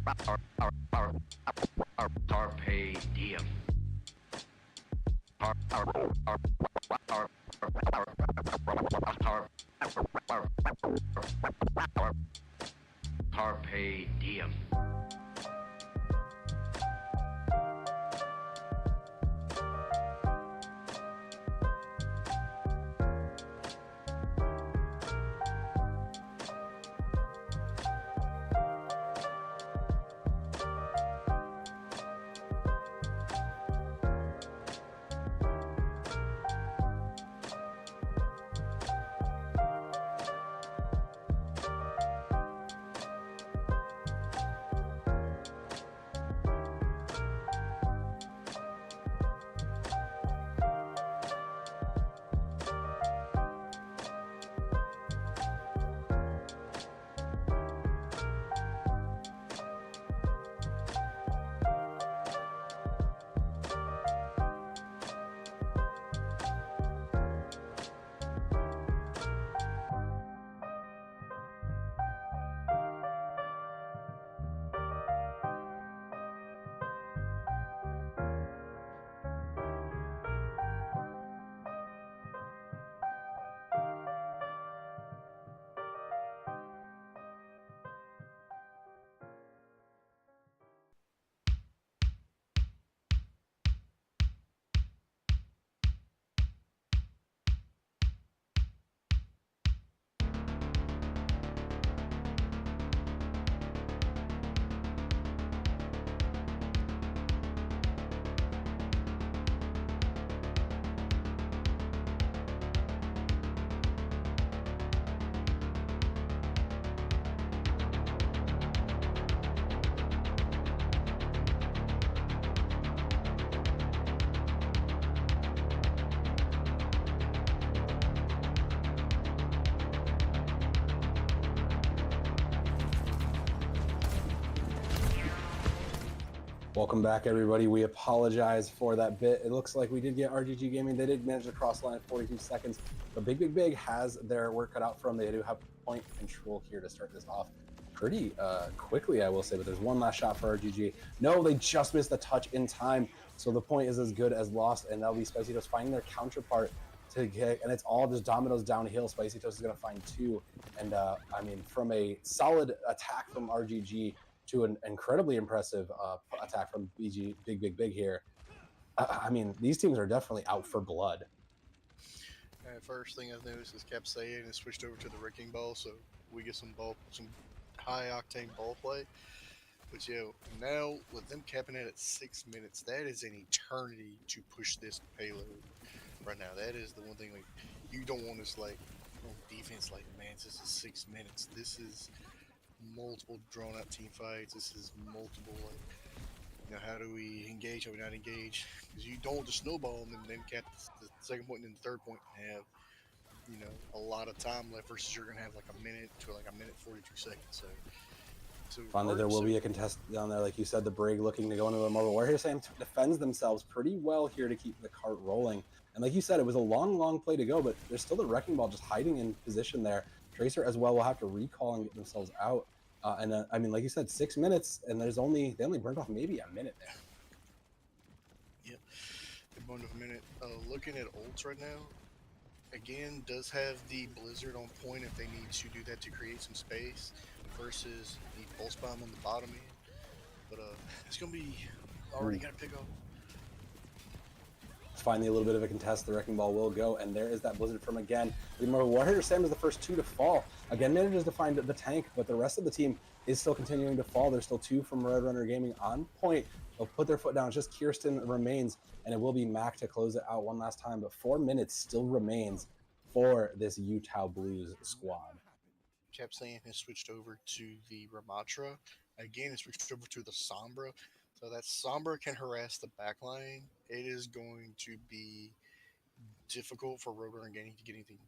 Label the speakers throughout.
Speaker 1: Carpe diem. Carpe diem.
Speaker 2: Welcome back, everybody. We apologize for that bit. It looks like we did get RGG Gaming. They did manage to cross line in 42 seconds. But Big has their work cut out for them. They do have point control here to start this off pretty quickly, I will say. But there's one last shot for RGG. No, they just missed the touch in time. So the point is as good as lost. And that'll be Spicy Toast finding their counterpart to get, and it's all just dominoes downhill. Spicy Toast is going to find two. And I mean, from a solid attack from RGG to an incredibly impressive attack from Big here. I mean, these teams are definitely out for blood.
Speaker 3: First thing I've noticed is kept saying and switched over to the wrecking ball, so we get some high octane ball play. But now with them capping it at 6 minutes, that is an eternity to push this payload right now. That is the one thing, like, you don't want us like on defense, like, man, this is 6 minutes. This is multiple drawn out team fights. This is multiple, like, how do we engage? How do we not engage? Because you don't want to snowball and then cap the second point and then the third point and have, a lot of time left versus you're going to have like a minute to like a minute 42 seconds. So
Speaker 2: finally, there will be a contest down there. Like you said, the Brig looking to go into a mobile warrior. Sam defends themselves pretty well here to keep the cart rolling. And like you said, it was a long play to go, but there's still the wrecking ball just hiding in position there. Tracer as well will have to recall and get themselves out. I mean, like you said, 6 minutes, and they only burned off maybe a minute there.
Speaker 3: Yep, they burned off a minute. Looking at ults right now, again, does have the Blizzard on point if they need to do that to create some space versus the Pulse Bomb on the bottom end. But it's going to be already got to pick up.
Speaker 2: Finally, a little bit of a contest. The wrecking ball will go, and there is that Blizzard from again. The Warrior Sam is the first two to fall. Again, manages to find the tank, but the rest of the team is still continuing to fall. There's still two from Red Runner Gaming on point. They'll put their foot down. It's just Kirsten remains, and it will be Mac to close it out one last time. But 4 minutes still remains for this Utah Blues squad.
Speaker 3: Capsain has switched over to the Ramatra. Again, it's switched over to the Sombra. So that Sombra can harass the backline. It is going to be difficult for Roadrunner Gaming to get anything,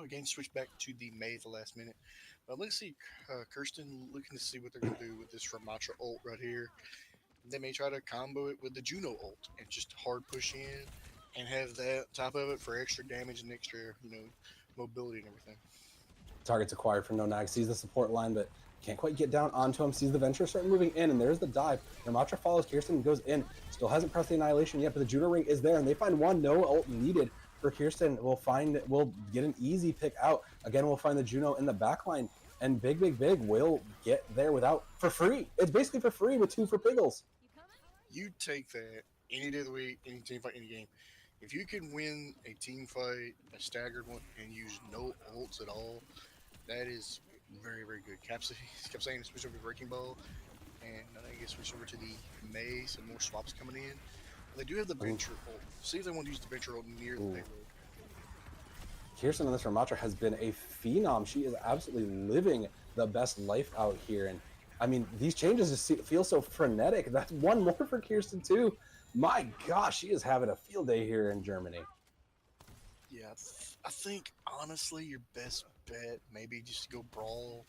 Speaker 3: again, switch back to the May at the last minute. But let's see, Kirsten looking to see what they're going to do with this Ramatra ult right here. They may try to combo it with the Juno ult and just hard push in and have that top of it for extra damage and extra, mobility and everything.
Speaker 2: Targets acquired from No Nag, sees the support line, but Can't quite get down onto him. Sees the Venture start moving in, and there's the dive. Ramatra follows. Kirsten goes in. Still hasn't pressed the Annihilation yet, but the Judo Ring is there, and they find one. No ult needed for Kirsten. We'll get an easy pick out. Again, we'll find the Juno in the backline, and Big will get there for free. It's basically for free with 2 for Piggles.
Speaker 3: You take that any day of the week, any team fight, any game. If you can win a team fight, a staggered one, and use no ults at all, that is very, very good. Kept saying to switch over to Wrecking Ball, and I guess switch over to the May, some more swaps coming in. They do have the Venture ult. See if they want to use the Venture ult near the payload.
Speaker 2: Kirsten on this Ramatra has been a phenom. She is absolutely living the best life out here. And I mean, these changes just feel so frenetic. That's one more for Kirsten too. My gosh, she is having a field day here in Germany.
Speaker 3: Yeah, I think honestly your best bet maybe just to go Brawl.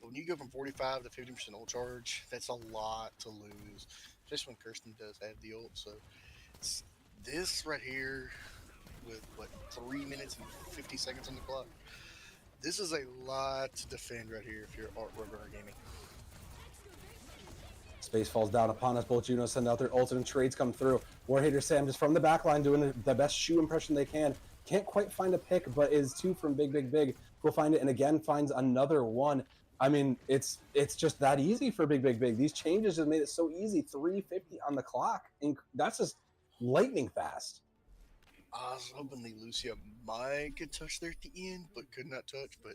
Speaker 3: But when you go from 45 to 50% ult charge, that's a lot to lose, especially when Kirsten does have the ult. So it's this right here with what 3 minutes and 50 seconds on the clock. This is a lot to defend right here if you're Roadrunner Gaming.
Speaker 2: Space falls down upon us. Both Junos send out their ults and trades come through. Warhater Sam just from the backline doing the best shoe impression they can. Can't quite find a pick, but is 2 from Big. Will find it and again finds another one. I mean, it's just that easy for Big. These changes have made it so easy. 3:50 on the clock. And that's just lightning fast.
Speaker 3: I was hoping the Lucia might could touch there at the end, but could not touch. But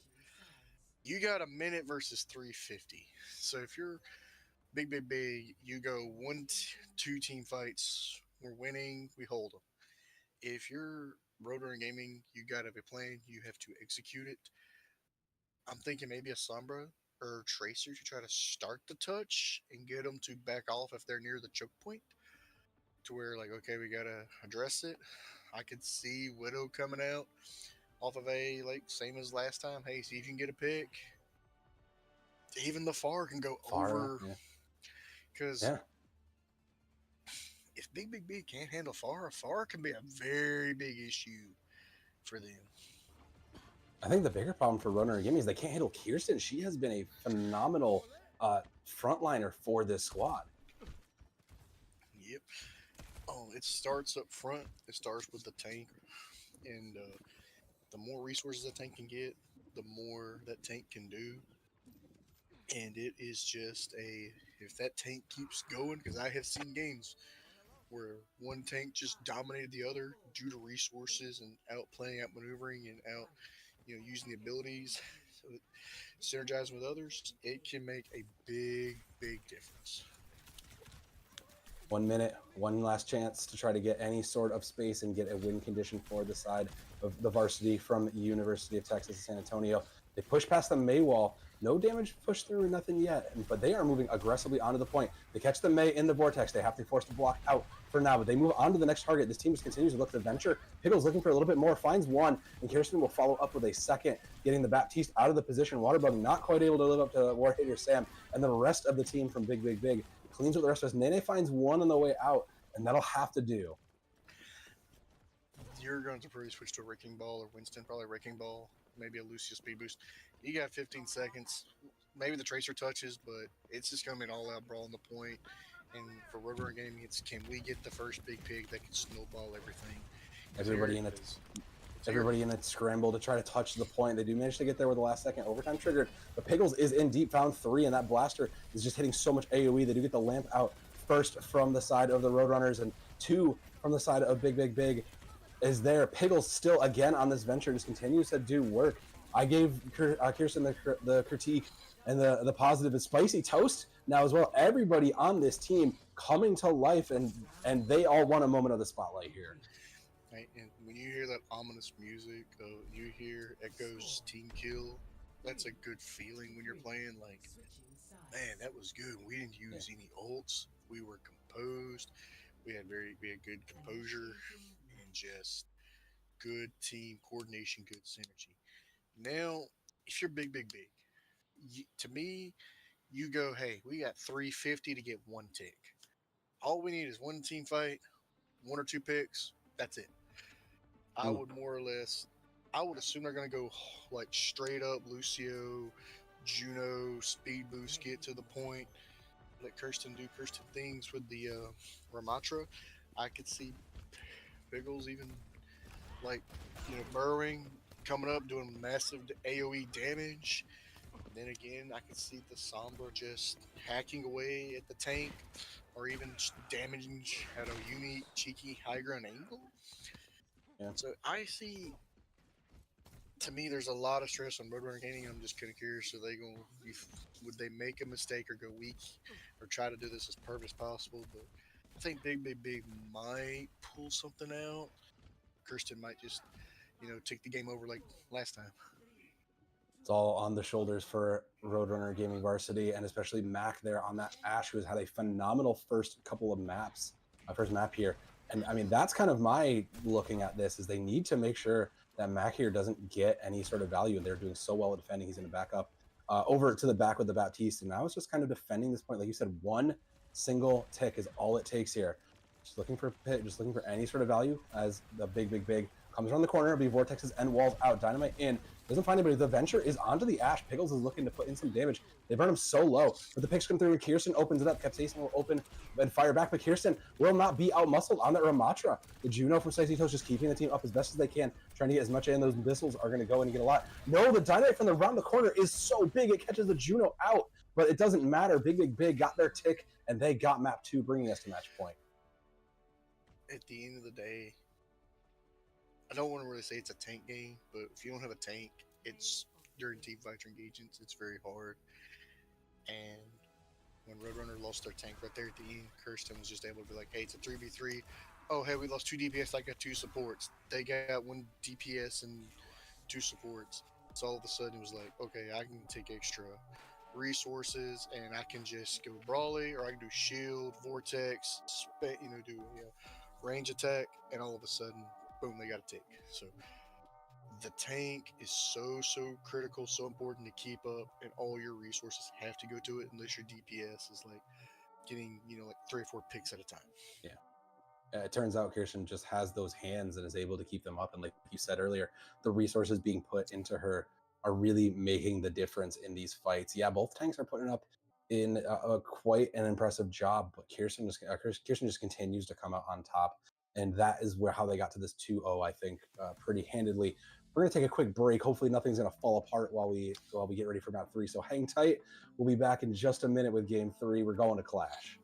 Speaker 3: you got a minute versus 350. So if you're Big, you go 1-2 team fights. We're winning, we hold them. If you're Roadrunner Gaming, you got to have a plan. You have to execute it. I'm thinking maybe a Sombra or Tracer to try to start the touch and get them to back off if they're near the choke point. To where, like, okay, we got to address it. I could see Widow coming out off of a, like, same as last time. Hey, see if you can get a pick. Even the FAR can go over. Because if Big can't handle FAR can be a very big issue for them.
Speaker 2: I think the bigger problem for Roadrunner Gaming is they can't handle Kirsten. She has been a phenomenal frontliner for this squad.
Speaker 3: Yep. Oh, it starts up front. It starts with the tank, and the more resources a tank can get, the more that tank can do. And it is just if that tank keeps going, because I have seen games where one tank just dominated the other due to resources and outplaying, outmaneuvering, and using the abilities, so synergizing with others, it can make a big difference.
Speaker 2: 1 minute, one last chance to try to get any sort of space and get a win condition for the side of the Varsity from University of Texas San Antonio. They push past the May wall. No damage pushed through, nothing yet, but they are moving aggressively onto the point. They catch the May in the vortex. They have to force the block out for now, but they move on to the next target. This team just continues to look to venture. Pickle's looking for a little bit more, finds one, and Kirsten will follow up with a second, getting the Baptiste out of the position. Waterbug not quite able to live up to Warhater Sam, and the rest of the team from Big cleans with the rest of us. Nene finds one on the way out, and that'll have to do.
Speaker 3: You're going to probably switch to a Wrecking Ball or Winston, probably Wrecking Ball, maybe a Lucia speed boost. You got 15 seconds. Maybe the Tracer touches, but it's just going to be an all-out brawl on the point. And for Roadrunner Gaming, it's can we get the first big pig that can snowball everything?
Speaker 2: Everybody in a scramble to try to touch the point. They do manage to get there with the last second overtime triggered. But Pickles is in deep, found 3, and that blaster is just hitting so much AoE. They do get the lamp out first from the side of the Roadrunners, and 2 from the side of Big is there. Pickles still again on this venture, just continues to do work. I gave Kirsten the critique and the positive is spicy toast now as well. Everybody on this team coming to life, and they all want a moment of the spotlight here.
Speaker 3: Right, and when you hear that ominous music, you hear Echo's team kill. That's a good feeling when you're playing. Like, man, that was good. We didn't use any ults. We were composed. We had good composure and just good team coordination, good synergy. Now, if you're Big, to me, you go, hey, we got 350 to get 1 tick. All we need is 1 team fight, 1 or 2 picks. That's it. I would more or less, I would assume they're going to go like straight up Lucio, Juno speed boost get to the point. Let Kirsten do Kirsten things with the Ramatra. I could see Biggles even like burrowing, coming up, doing massive AOE damage. Then again, I could see the Sombra just hacking away at the tank, or even just damaging at a unique, cheeky, high ground angle.
Speaker 2: Yeah.
Speaker 3: So I see. To me, there's a lot of stress on Roadrunner Gaming. I'm just kind of curious: are they going? Would they make a mistake or go weak, or try to do this as perfect as possible? But I think Big might pull something out. Kirsten might just, take the game over like last time.
Speaker 2: It's all on the shoulders for Roadrunner Gaming Varsity, and especially Mac there on that Ash, who has had a phenomenal first couple of maps, first map here. And I mean, that's kind of my looking at this, is they need to make sure that Mac here doesn't get any sort of value, and they're doing so well at defending. He's going to back up over to the back with the Baptiste, and now it's just kind of defending this point. Like you said, one single tick is all it takes here. Just looking for a pit, just looking for any sort of value as the big comes around the corner. It'll be Vortex's end walls out, Dynamite in. Doesn't find anybody. The Venture is onto the Ash. Pickles is looking to put in some damage. They burn him so low, but the picks come through, and Kirsten opens it up. Capsaicin will open and fire back, but Kirsten will not be out-muscled on that Ramatra. The Juno from Slicey Toast just keeping the team up as best as they can, trying to get as much in. Those missiles are going to go and get a lot. No, the Dynamite from around the corner is so big, it catches the Juno out, but it doesn't matter. Big got their tick, and they got map 2, bringing us to match point.
Speaker 3: At the end of the day, I don't want to really say it's a tank game, but if you don't have a tank, it's during team fighter engagements, it's very hard. And when Roadrunner lost their tank right there at the end, Kirsten was just able to be like, hey, it's a 3v3. Oh, hey, we lost 2 DPS, I got 2 supports. They got 1 DPS and 2 supports. So all of a sudden it was like, okay, I can take extra resources and I can just go Brawly, or I can do shield, vortex, do range attack, and all of a sudden, boom, they got a tick. So the tank is so critical, so important to keep up, and all your resources have to go to it, unless your DPS is like getting like 3 or 4 picks at a time.
Speaker 2: Yeah. It turns out Kirsten just has those hands and is able to keep them up. And like you said earlier, the resources being put into her are really making the difference in these fights. Yeah, both tanks are putting up in quite an impressive job, but Kirsten just continues to come out on top. And that is how they got to this 2-0, I think, pretty handedly. We're going to take a quick break. Hopefully nothing's going to fall apart while we get ready for map 3. So hang tight. We'll be back in just a minute with game 3. We're going to Clash.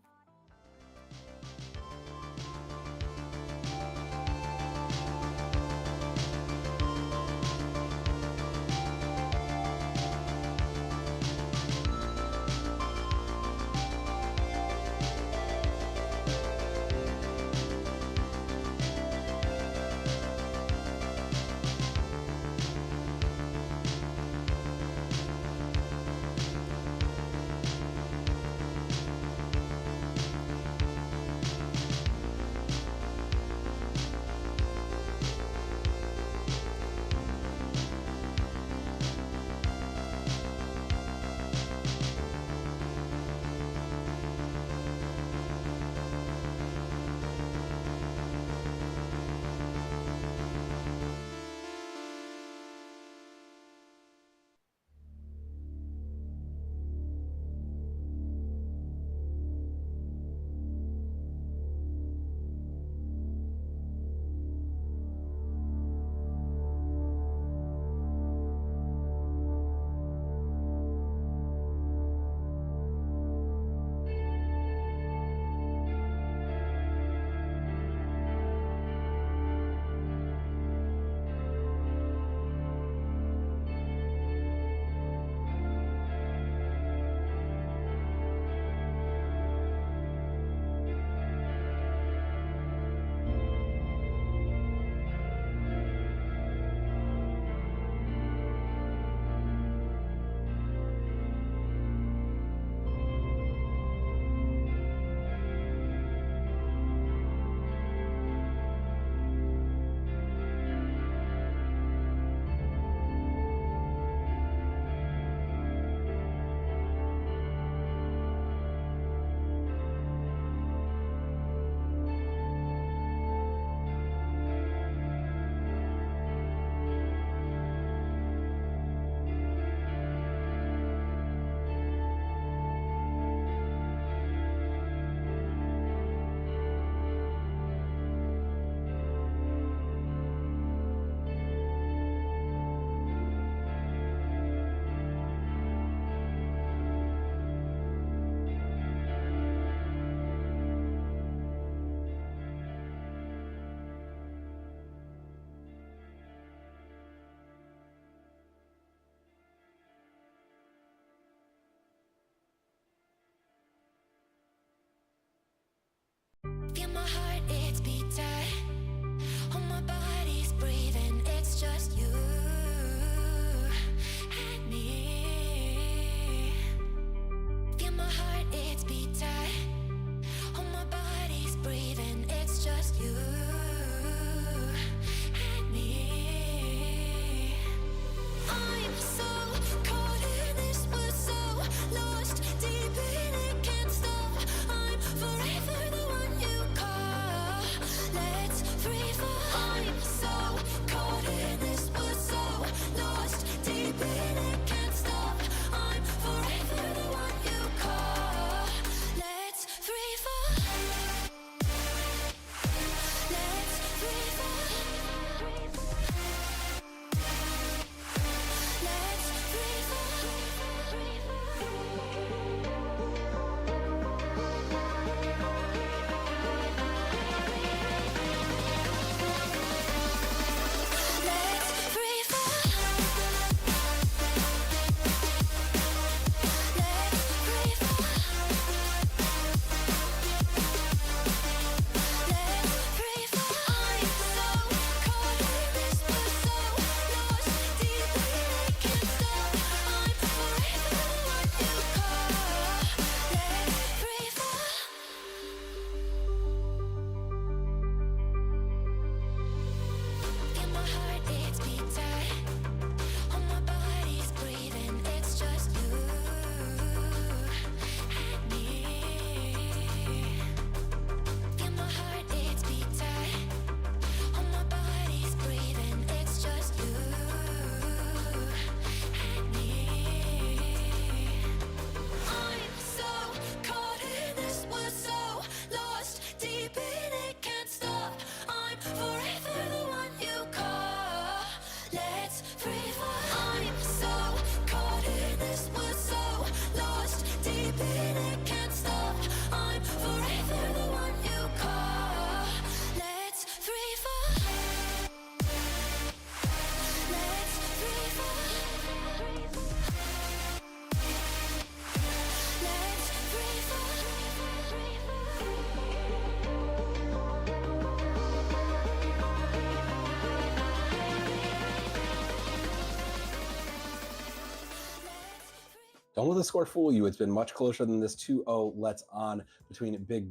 Speaker 2: Don't let the score fool you. It's been much closer than this 2-0 Let's On between Big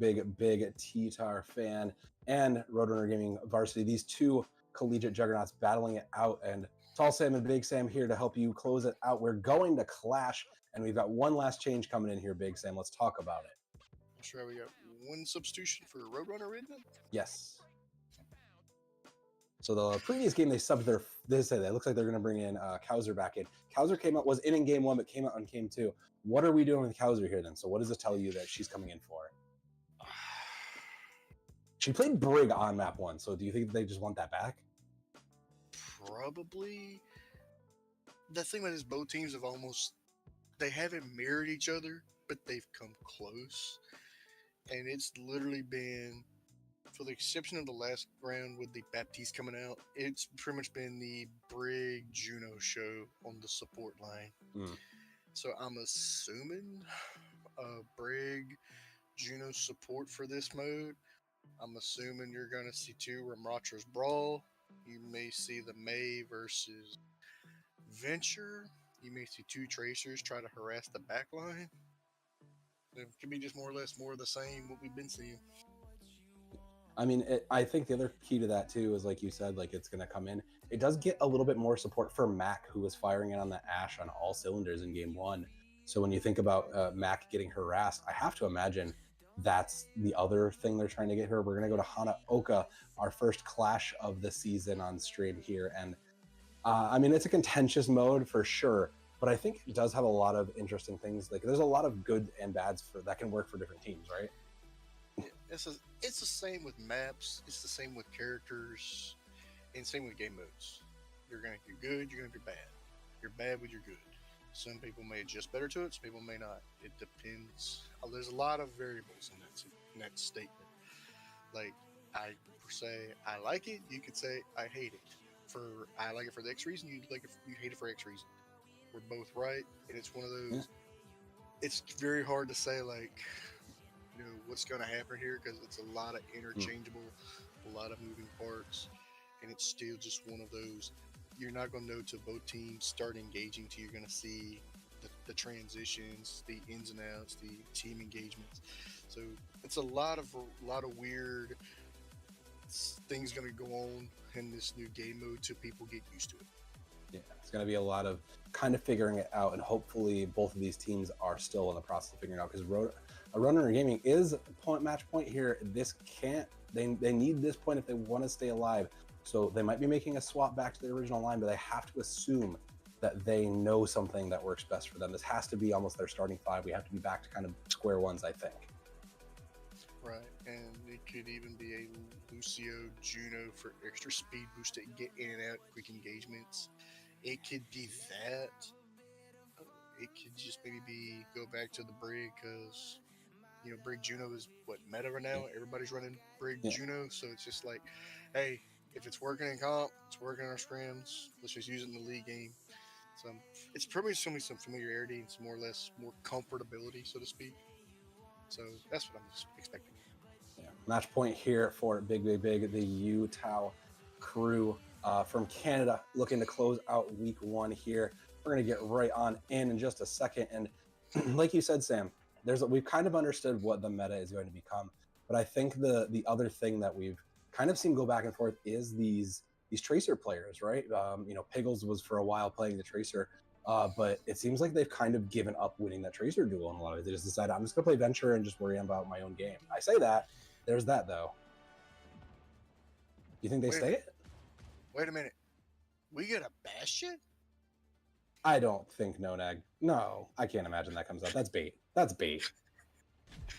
Speaker 2: T-Tar Fan and Roadrunner Gaming Varsity. These two collegiate juggernauts battling it out, and Tall Sam and Big Sam here to help you close it out. We're going to clash, and we've got one last change coming in here, Big Sam. Let's talk about it.
Speaker 3: I'm sure we got one substitution for Roadrunner, isn't it?
Speaker 2: Yes. So the previous game they subbed their. It looks like they're going to bring in Kowser back in. Kowser was in game 1, but came out on game 2. What are we doing with Kowser here then? So what does it tell you that she's coming in for? She played Brig on map 1, so do you think they just want that back?
Speaker 3: Probably. The thing about this, both teams have they haven't mirrored each other, but they've come close. And it's literally been, for the exception of the last round with the Baptiste coming out, it's pretty much been the Brig Juno show on the support line. So I'm assuming Brig Juno support for this mode. I'm assuming you're going to see 2 Ramratras brawl. You may see the May versus Venture. You may see 2 Tracers try to harass the backline. It could be just more or less more of the same what we've been seeing.
Speaker 2: I mean, I think the other key to that too is, like you said, like it's going to come in. It does get a little bit more support for Mac, who was firing it on the Ash on all cylinders in game 1. So when you think about Mac getting harassed, I have to imagine that's the other thing they're trying to get her. We're going to go to Hanaoka, our first clash of the season on stream here. And I mean, it's a contentious mode for sure, but I think it does have a lot of interesting things. Like there's a lot of good and bads that can work for different teams, right?
Speaker 3: It's the same with maps. It's the same with characters, and same with game modes. You're gonna do good. You're gonna do bad. You're bad with your good. Some people may adjust better to it. Some people may not. It depends. There's a lot of variables in that statement. Like I say, I like it. You could say I hate it. I like it for the X reason. You hate it for X reason. We're both right, and it's one of those. Yeah. It's very hard to say like, what's going to happen here, because it's a lot of interchangeable, a lot of moving parts, and it's still just one of those. You're not going to know till both teams start engaging till you're going to see the transitions, the ins and outs, the team engagements. So it's a lot of weird things going to go on in this new game mode till people get used to it.
Speaker 2: Yeah, it's going to be a lot of kind of figuring it out, and hopefully both of these teams are still in the process of figuring it out, because Roadrunner Gaming is match point here. They need this point if they want to stay alive. So they might be making a swap back to the original line, but they have to assume that they know something that works best for them. This has to be almost their starting 5. We have to be back to kind of square ones, I think.
Speaker 3: Right, and it could even be a Lucio Juno for extra speed boost to get in and out, quick engagements. It could be that. It could just maybe go back to the Brig, because Brig Juno is what meta right now. Everybody's running Brig Juno, so it's just like, hey, if it's working in comp, it's working in our scrims. Let's just use it in the league game. So it's probably some familiarity and some more comfortability, so to speak. So that's what I'm expecting.
Speaker 2: Yeah. Match point here for Big, the Utah crew from Canada, looking to close out week 1 here. We're going to get right on in just a second. And like you said, Sam, we've kind of understood what the meta is going to become. But I think the other thing that we've kind of seen go back and forth is these Tracer players, right? Piggles was for a while playing the Tracer, but it seems like they've kind of given up winning that Tracer duel in a lot of it. They just decided, I'm just going to play Venture and just worry about my own game. I say that. There's that, though. You think they stay it?
Speaker 3: Wait a minute. We get a Bastion?
Speaker 2: I don't think Nonag. No, I can't imagine that comes out. That's bait. That's bait.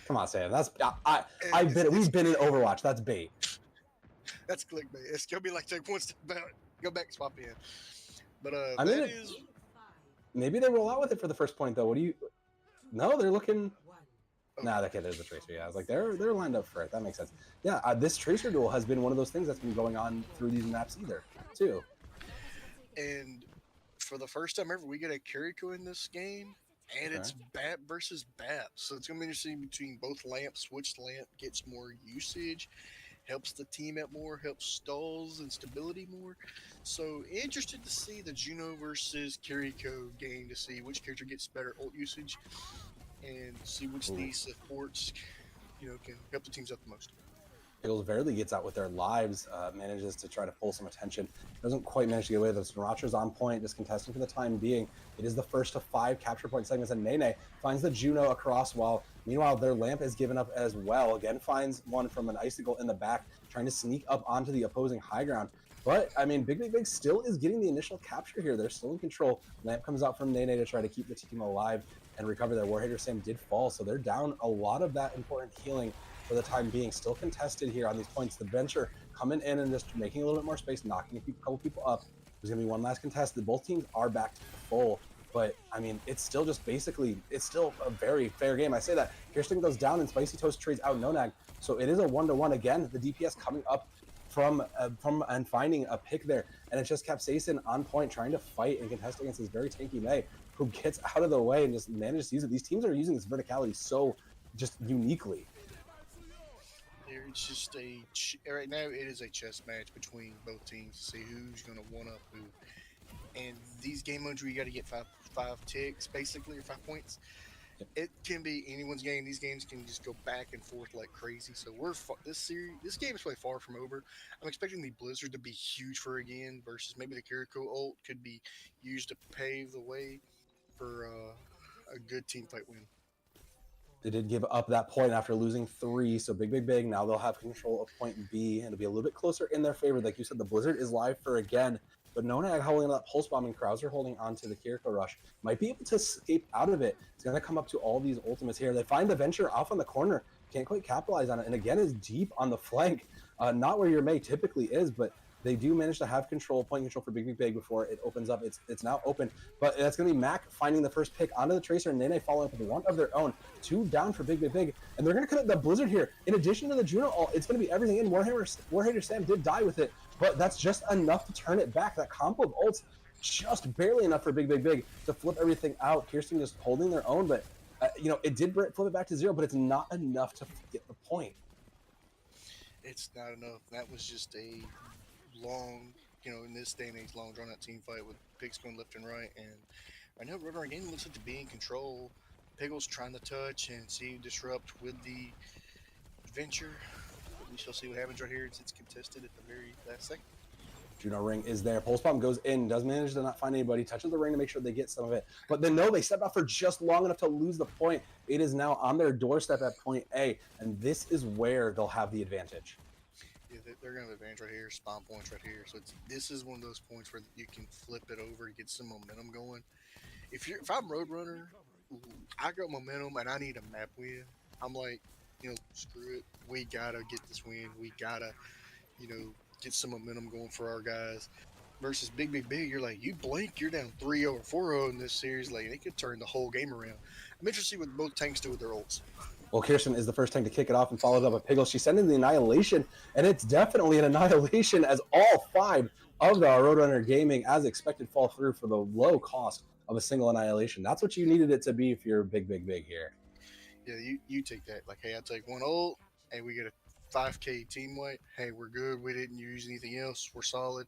Speaker 2: Come on, Sam. We've been in Overwatch. That's bait.
Speaker 3: That's clickbait. It's gonna be like take one step back, go back, swap in. But
Speaker 2: maybe they roll out with it for the first point though. No, they're looking. Nah, okay, there's a Tracer. Yeah, I was like, they're lined up for it. That makes sense. Yeah, this Tracer duel has been one of those things that's been going on through these maps too.
Speaker 3: And for the first time ever, we get a Kiriko in this game, and it's BAP versus BAP. So it's gonna be interesting between both lamps, which lamp gets more usage. helps the team out more, helps stalls and stability more. So interested to see the Juno versus Kiriko game to see which character gets better ult usage and see which of
Speaker 2: Ooh.
Speaker 3: these supports, can help the teams out the most.
Speaker 2: Pickles barely gets out with their lives, manages to try to pull some attention. Doesn't quite manage to get away with it. Sriracha's on point, just contesting for the time being. It is the first of 5 capture point segments, and Nene finds the Juno across while, meanwhile, their lamp is given up as well. Again, finds one from an icicle in the back, trying to sneak up onto the opposing high ground. But, I mean, Big still is getting the initial capture here. They're still in control. Lamp comes out from Nene to try to keep the team alive and recover their Warhater. Sam did fall, so they're down a lot of that important healing for the time being. Still contested here on these points. The Venture coming in and just making a little bit more space, knocking a couple people up. There's going to be one last contested. Both teams are back to full, but I mean, it's still just basically, it's still a very fair game. I say that. Kirsten goes down and Spicy Toast trades out Nonag. So it is a 1-1 again. The DPS coming up from and finding a pick there. And it's just Capsaicin on point, trying to fight and contest against this very tanky Mei, who gets out of the way and just manages to use it. These teams are using this verticality so just uniquely.
Speaker 3: It's just right now it is a chess match between both teams to see who's going to one up who. And these game modes where you got to get five ticks basically, or 5 points. It can be anyone's game. These games can just go back and forth like crazy. So this game is probably far from over. I'm expecting the Blizzard to be huge for again versus maybe the Kiriko ult could be used to pave the way for a good team fight win.
Speaker 2: They did give up that point after losing 3, so big. Now they'll have control of point B, and it'll be a little bit closer in their favor. Like you said, the Blizzard is live for again, but Nonag holding on that pulse bomb and Krauser holding on to the Kiriko rush. Might be able to escape out of it. It's going to come up to all these ultimates here. They find the Venture off on the corner. Can't quite capitalize on it, and again is deep on the flank. Not where your Mei typically is, but they do manage to have point control for Big before it opens up. It's now open, but that's going to be Mac finding the first pick onto the Tracer, and Nene following up with one of their own. 2 down for Big, and they're going to cut the Blizzard here. In addition to the Juno ult, it's going to be everything in. Warhater Sam did die with it, but that's just enough to turn it back. That combo of ults, just barely enough for Big to flip everything out. Kirsten just holding their own, but it did flip it back to 0, but it's not enough to get the point.
Speaker 3: It's not enough. That was just a long, in this day and age, long drawn out team fight with picks going left and right. And I know Roadrunner Gaming looks like to be in control. Piggles trying to touch and see disrupt with the Venture. But we shall see what happens right here. It's contested at the very last second.
Speaker 2: Juno ring is there. Pulse bomb goes in, does manage to not find anybody, touches the ring to make sure they get some of it. But then no, they step out for just long enough to lose the point. It is now on their doorstep at point A, and this is where they'll have the advantage.
Speaker 3: Yeah, they're going to have advantage right here, spawn points right here. So this is one of those points where you can flip it over to get some momentum going. If I'm Roadrunner, I got momentum and I need a map win. I'm like, screw it. We gotta get this win. We gotta, get some momentum going for our guys. Versus Big, you're like, you blink, you're down 3-0 or 4-0 in this series. Like, they could turn the whole game around. I'm interested to see what both tanks do with their ults.
Speaker 2: Well, Kirsten is the first tank to kick it off and followed up with Piggles. She's sending the Annihilation, and it's definitely an Annihilation as all 5 of the Roadrunner Gaming, as expected, fall through for the low cost of a single Annihilation. That's what you needed it to be if you're big here.
Speaker 3: Yeah, you take that. Like, hey, I take one ult, and we get a 5K team weight. Hey, we're good. We didn't use anything else. We're solid.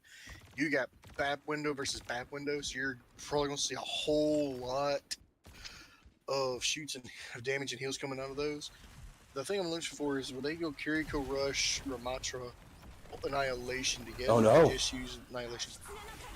Speaker 3: You got BAP window versus BAP window, so you're probably going to see a whole lot of shoots and of damage and heals coming out of those. The thing I'm looking for is, will they go Kiriko Rush, Ramatra, Annihilation together?
Speaker 2: Oh, no.
Speaker 3: Just use Annihilation.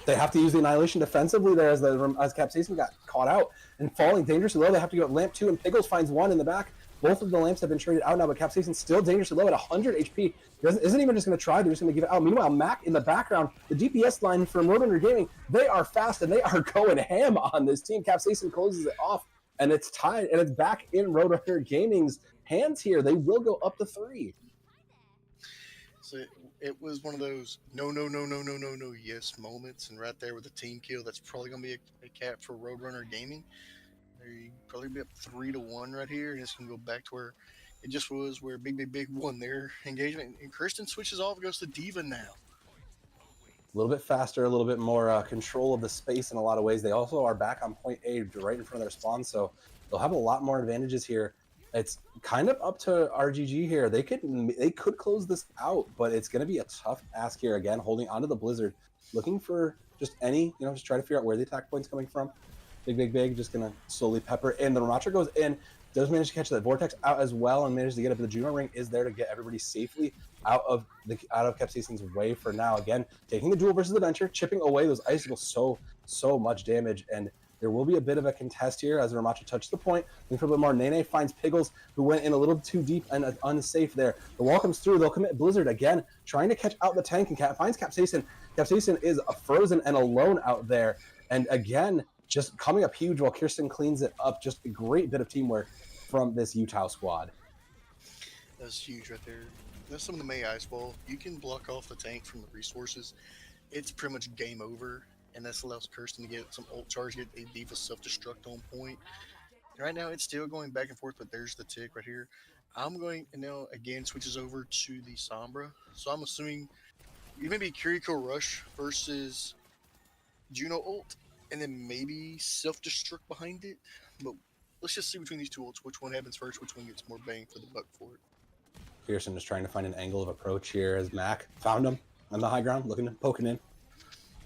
Speaker 2: They have to use the Annihilation defensively there as Capsaicin got caught out and falling dangerously low. They have to go at Lamp 2, and Piggles finds one in the back. Both of the lamps have been traded out now, but Capsaicin still dangerously low at 100 HP. Isn't even just going to try, they're just going to give it out. Meanwhile, Mac in the background, the DPS line from Roadrunner Gaming, they are fast and they are going ham on this team. Capsaicin closes it off, and it's tied, and it's back in Roadrunner Gaming's hands here. They will go up to 3.
Speaker 3: So it was one of those no, yes moments, and right there with the team kill, that's probably going to be a cap for Roadrunner Gaming. They probably be up 3-1 right here, and it's going to go back to where it just was, where Big won their engagement. And Kristen switches off and goes to Diva now.
Speaker 2: A little bit faster, a little bit more control of the space in a lot of ways. They also are back on point A right in front of their spawn, so they'll have a lot more advantages here. It's kind of up to RGG here. They could close this out, but it's going to be a tough ask here again, holding onto the Blizzard, looking for just any, just try to figure out where the attack point's coming from. Big, just going to slowly pepper in. The Ramattra goes in, does manage to catch that Vortex out as well, and manages to get it, but the Juno Ring is there to get everybody safely out of Capsaicin's way for now. Again, taking the duel versus the Venture, chipping away those icicles, so much damage, and there will be a bit of a contest here as Ramattra touches the point. Looking for a bit more. Nene finds Piggles, who went in a little too deep and unsafe there. The wall comes through. They'll commit Blizzard again, trying to catch out the tank, and finds Capsaicin. Capsaicin is frozen and alone out there. And again, just coming up huge while Kirsten cleans it up. Just a great bit of teamwork from this Utah squad.
Speaker 3: That's huge right there. That's some of the May Ice Ball. You can block off the tank from the resources. It's pretty much game over. And this allows Kirsten to get some ult charge, get a Diva self-destruct on point. And right now, it's still going back and forth, but there's the tick right here. I'm going, and now again switches over to the Sombra. So I'm assuming you maybe Kiriko Rush versus Juno ult, and then maybe self-destruct behind it. But let's just see between these two ults, which one happens first, which one gets more bang for the buck for it.
Speaker 2: Pearson is trying to find an angle of approach here as Mac found him on the high ground, poking in.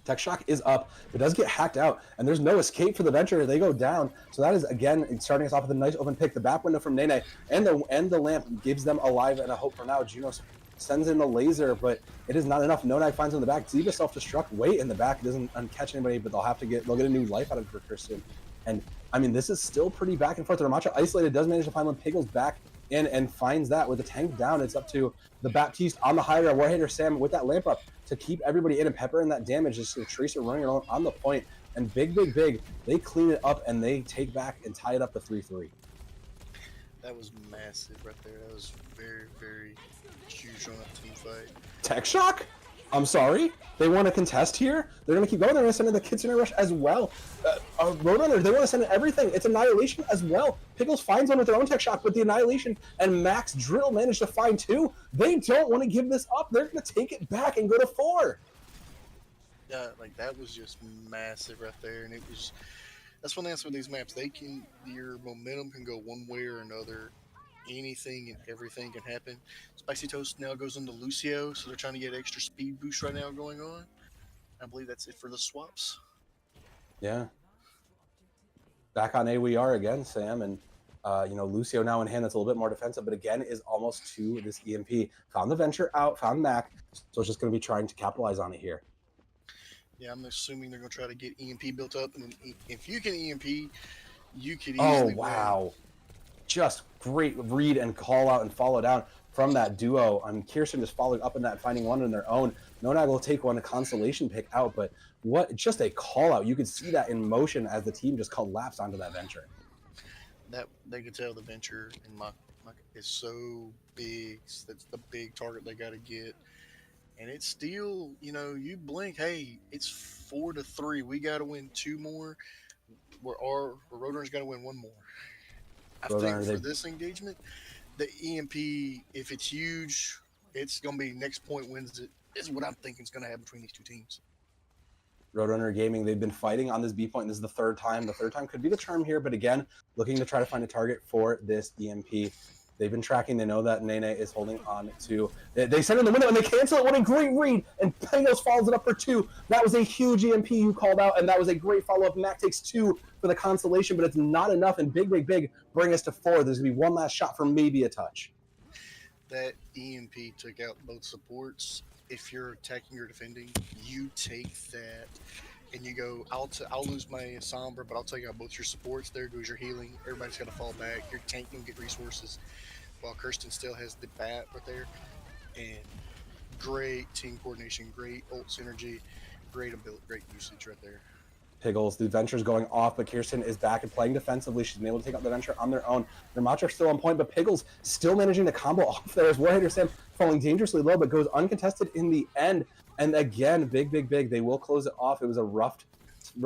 Speaker 2: Tech Shock is up, but does get hacked out, and there's no escape for the Venture. They go down, so that is again starting us off with a nice open pick. The back window from Nene and the lamp gives them a live and a hope for now. Juno sends in the laser, but it is not enough. No Knife finds him in the back. Ziva self-destruct way in the back. It doesn't catch anybody, but they'll get a new life out of it for Kirsten. And I mean, this is still pretty back and forth. The Ramattra isolated, does manage to find one. Piggles back in and finds that with the tank down. It's up to the Baptiste on the high ground. Warhater Sam with that lamp up to keep everybody in and pepper in that damage. Just the Tracer running around on the point. And big, they clean it up and they take back and tie it up to 3-3.
Speaker 3: That was massive right there. That was very, very huge on that team fight.
Speaker 2: Tech Shock? I'm sorry? They want to contest here? They're going to keep going. They're going to send in the Kitsune Rush as well. Roadrunner, they want to send in everything. It's Annihilation as well. Pickles finds one with their own Tech Shock, but the Annihilation and Max Drill managed to find two. They don't want to give this up. They're going to take it back and go to 4.
Speaker 3: Yeah, like that was just massive right there. And that's one thing with these maps. Your momentum can go one way or another. Anything and everything can happen. Spicy Toast now goes into Lucio, so they're trying to get extra speed boost right now going on. I believe that's it for the swaps.
Speaker 2: Yeah. Back on A we are again, Sam, and Lucio now in hand that's a little bit more defensive, but again is almost to this EMP. Found the Venture out, found Mac, so it's just going to be trying to capitalize on it here.
Speaker 3: Yeah, I'm assuming they're going to try to get EMP built up, and if you can EMP, you could easily
Speaker 2: wow.
Speaker 3: win.
Speaker 2: Just great read and call out and follow down from that duo. Kirsten just following up on that, finding one on their own. Nonag will take one, a consolation pick out, but just a call out. You could see that in motion as the team just collapsed onto that Venture.
Speaker 3: That they could tell the Venture and Mach is so big. That's the big target they got to get. And it's still, you blink, hey, it's 4-3. We got to win 2 more. Roadrunner's got to win 1 more. I think for this engagement, the EMP, if it's huge, it's going to be next point wins it. Is what I'm thinking is going to happen between these two teams.
Speaker 2: Roadrunner Gaming, they've been fighting on this B point. This is the 3rd time. The 3rd time could be the charm here, but again, looking to try to find a target for this EMP. They've been tracking. They know that Nene is holding on to. They send in the window and they cancel it. What a great read! And Pangos follows it up for 2. That was a huge EMP you called out, and that was a great follow-up. Mac takes 2 for the consolation, but it's not enough. And big bring us to 4. There's gonna be one last shot for maybe a touch.
Speaker 3: That EMP took out both supports. If you're attacking or defending, you take that and you go, I'll lose my Sombra, but I'll take out both your supports. There goes your healing. Everybody's got to fall back. Your tank can get resources, while Kirsten still has the bat right there. And great team coordination, great ult synergy, great ability, great usage right there.
Speaker 2: Piggles, the Venture's going off, but Kirsten is back and playing defensively. She's been able to take out the Venture on their own. Ramattra's still on point, but Piggles still managing to combo off there as Warhater Sam falling dangerously low, but goes uncontested in the end. And again, big. They will close it off. It was a rough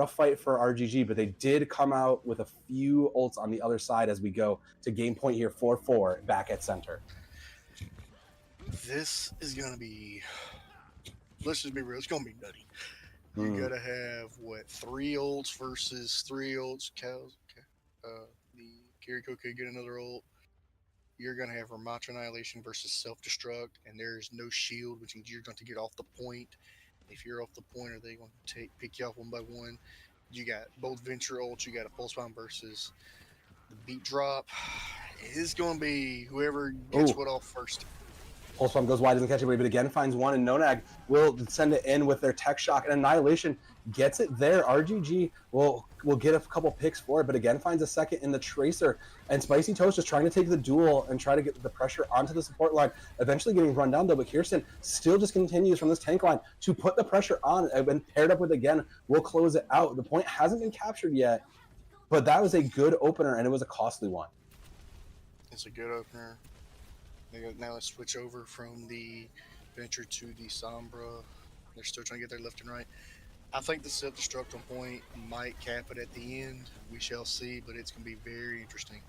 Speaker 2: fight for RGG, but they did come out with a few ults on the other side as we go to game point here, 4-4 back at center.
Speaker 3: This is going to be, let's just be real, it's going to be nutty. You gotta have 3 ults versus 3 ults. The Kiriko could get another ult. you're going to have Ramatra Annihilation versus Self Destruct, and there's no shield, which means you're going to get off the point. If you're off the point, are they going to pick you off one by one? You got both Venture ults, you got a Pulse Bomb versus the Beat Drop. It's going to be whoever gets what off first.
Speaker 2: Pulse Bomb goes wide, doesn't catch it, but again finds one, and Nonag will send it in with their Tech Shock, and Annihilation gets it there. RGG will get a couple picks for it, but again finds a second in the Tracer, and Spicy Toast is trying to take the duel and try to get the pressure onto the support line, eventually getting run down though, but Kirsten still just continues from this tank line to put the pressure on, and paired up with again will close it out. The point hasn't been captured yet, but that was a good opener, and it was a costly one.
Speaker 3: It's a good opener. Now let's switch over from the Venture to the Sombra. They're still trying to get their left and right. I think the self-destruct on point might cap it at the end. We shall see, but it's going to be very interesting.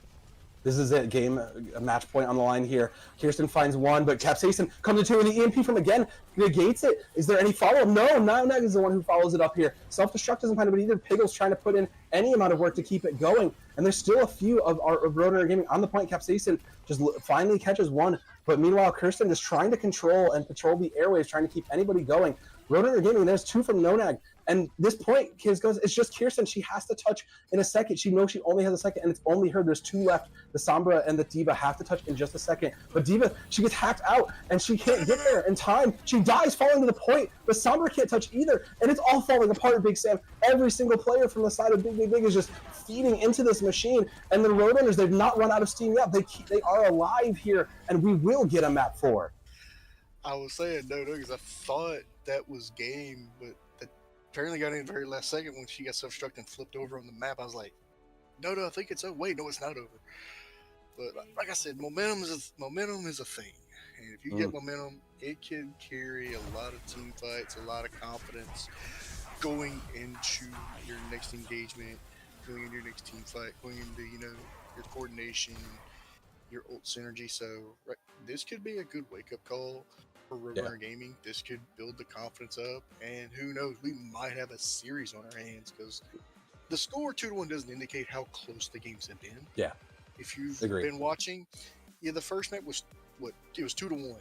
Speaker 2: This is it, game, a match point on the line here. Kirsten finds one, but Capsaicin comes to two, and the EMP from again negates it. Is there any follow-up? No, Nag is the one who follows it up here. Self-destruct doesn't find it, but either Piggle's trying to put in any amount of work to keep it going. And there's still a few of Roadrunner Gaming on the point. Capsaicin just finally catches one, but meanwhile, Kirsten is trying to control and patrol the airwaves, trying to keep anybody going. Roadrunner Gaming, there's two from Nonag. And this point, it's just Kirsten. She has to touch in a second. She knows she only has a second, and it's only her. There's two left. The Sombra and the D.Va have to touch in just a second. But D.Va, she gets hacked out, and she can't get there in time. She dies falling to the point. The Sombra can't touch either, and it's all falling apart, Big Sam. Every single player from the side of Big Big Big is just feeding into this machine. And the Roadrunners, they've not run out of steam yet. They are alive here, and we will get a map 4.
Speaker 3: I was saying no, because I thought that was game, but apparently got in the very last second when she got self-destruct and flipped over on the map. I was like, no, I think it's over. Wait, no, it's not over. But like I said, momentum is a thing. And if you get momentum, it can carry a lot of team fights, a lot of confidence going into your next engagement, going into your next team fight, going into, your coordination, your ult synergy. So this could be a good wake-up call for Roadrunner Gaming. This could build the confidence up, and who knows, we might have a series on our hands, because the score 2-1 doesn't indicate how close the games have been.
Speaker 2: Yeah.
Speaker 3: If you've been watching, the first night was it was 2-1.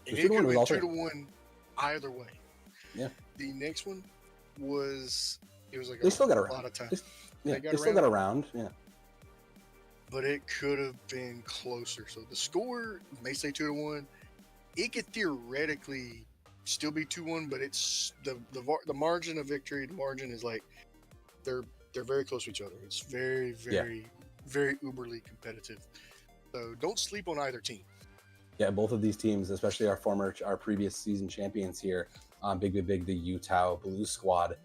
Speaker 3: And it could have been 2-1 either way.
Speaker 2: Yeah.
Speaker 3: The next one was like
Speaker 2: they still got
Speaker 3: a lot of time.
Speaker 2: They still got around. Yeah.
Speaker 3: But it could have been closer. So the score may say 2-1. It could theoretically still be 2-1, but it's the margin of victory. The margin is like they're very close to each other. It's very, very, very uberly competitive. So don't sleep on either team.
Speaker 2: Yeah, both of these teams, especially our previous season champions here, Big Big Big, the Utah Blue Squad.